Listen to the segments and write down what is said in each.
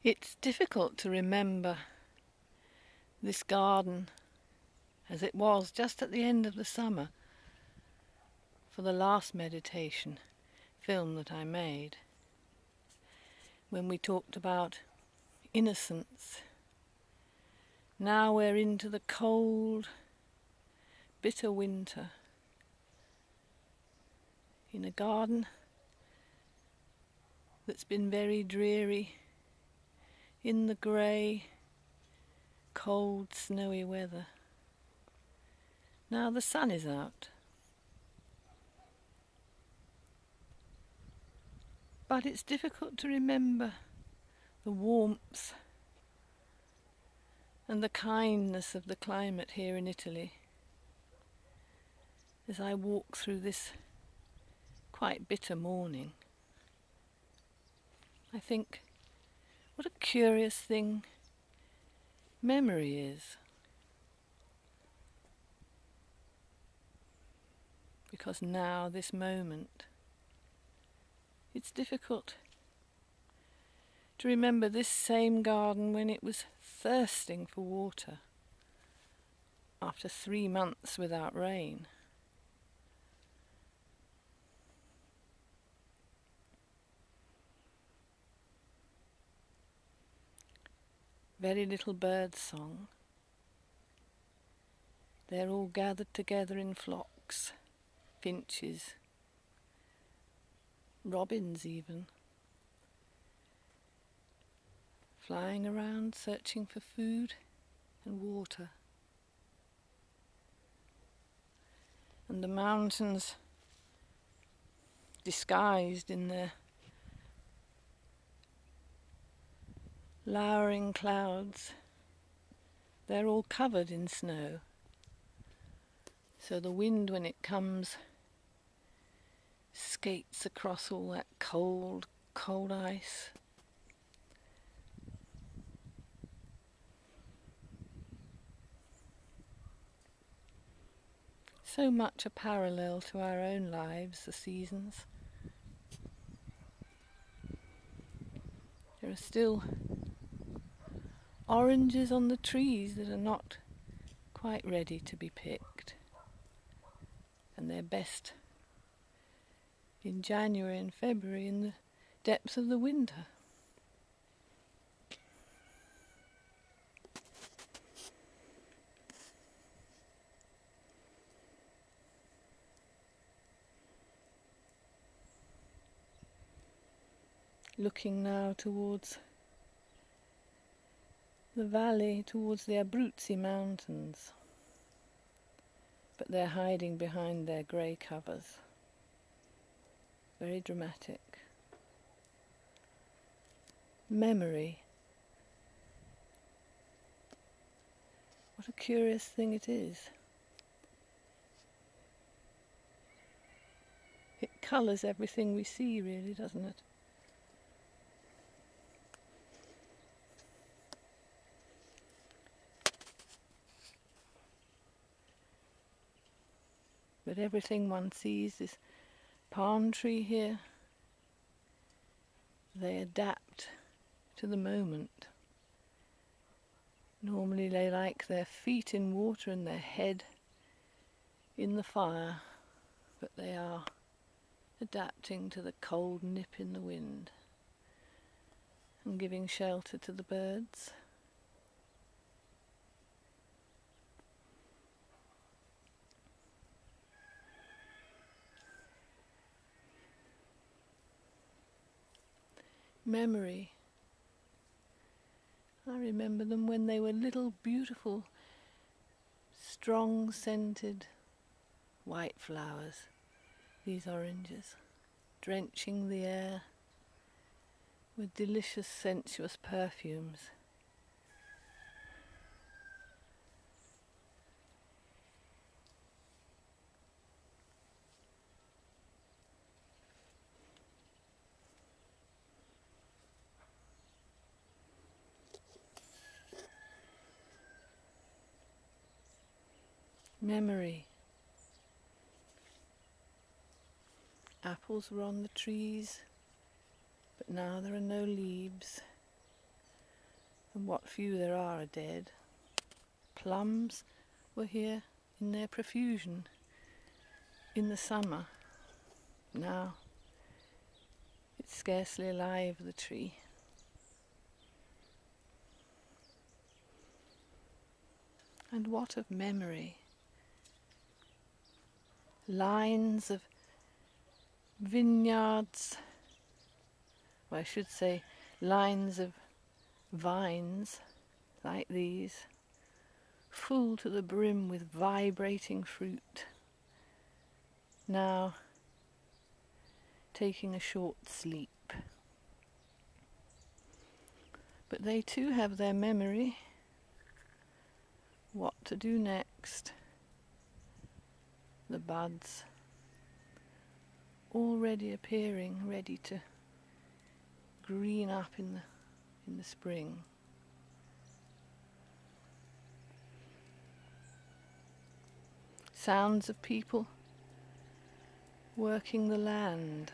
It's difficult to remember this garden as it was just at the end of the summer for the last meditation film that I made, when we talked about innocence. Now we're into the cold, bitter winter in a garden that's been very dreary in the grey, cold, snowy weather. Now the sun is out, but it's difficult to remember the warmth and the kindness of the climate here in Italy as I walk through this quite bitter morning. I think what a curious thing memory is, because now, this moment, it's difficult to remember this same garden when it was thirsting for water after 3 months without rain. Very little bird song. They're all gathered together in flocks, finches, robins even, flying around searching for food and water. And the mountains, disguised in their lowering clouds, they're all covered in snow. So the wind, when it comes, skates across all that cold, cold ice. So much a parallel to our own lives, the seasons. There are still oranges on the trees that are not quite ready to be picked, and they're best in January and February in the depths of the winter. Looking now towards the valley, towards the Abruzzi mountains, but they're hiding behind their grey covers. Very dramatic. Memory. What a curious thing it is. It colours everything we see, really, doesn't it? But everything one sees, this palm tree here, they adapt to the moment. Normally they like their feet in water and their head in the fire, but they are adapting to the cold nip in the wind and giving shelter to the birds. Memory. I remember them when they were little, beautiful, strong-scented white flowers, these oranges, drenching the air with delicious, sensuous perfumes. Memory. Apples were on the trees, but now there are no leaves. and what few there are dead. Plums were here in their profusion in the summer. Now it's scarcely alive, the tree. And what of memory? Lines of vineyards, or I should say lines of vines like these, full to the brim with vibrating fruit, now taking a short sleep. But they too have their memory. What to do next? The buds already appearing, ready to green up in the spring. Sounds of people working the land.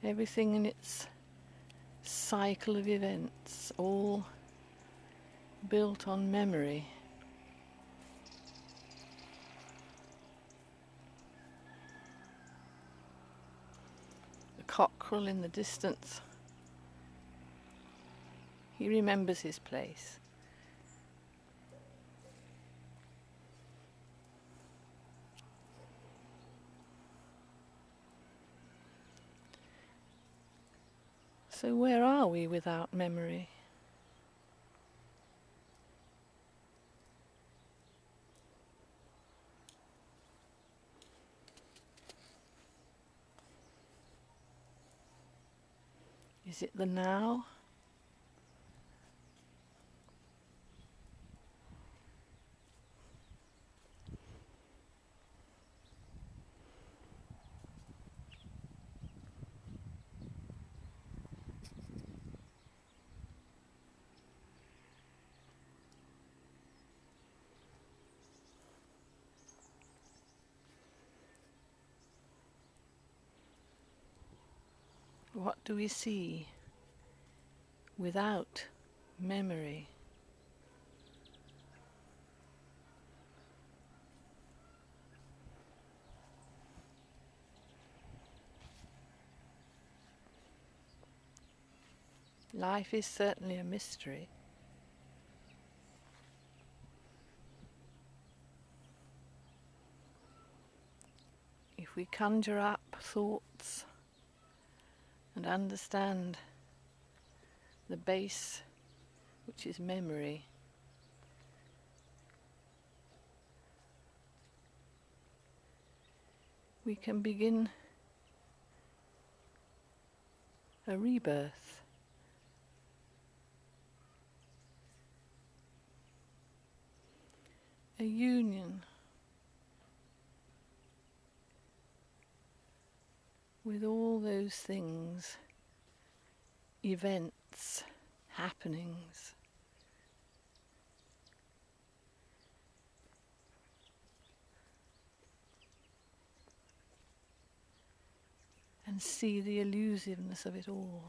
Everything in its cycle of events, all built on memory. The cockerel in the distance, he remembers his place. So where are we without memory? Is it the now? What do we see without memory? Life is certainly a mystery. If we conjure up thoughts and understand the base, which is memory, we can begin a rebirth. A union with all those things, events, happenings, and see the elusiveness of it all.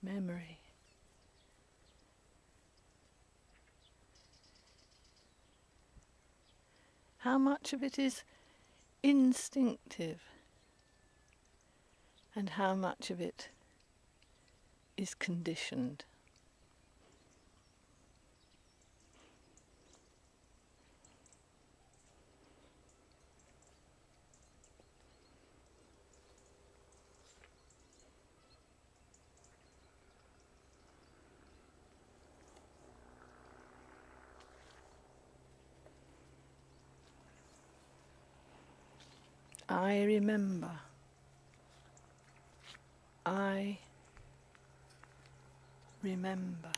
Memory. How much of it is instinctive and how much of it is conditioned? I remember. I remember.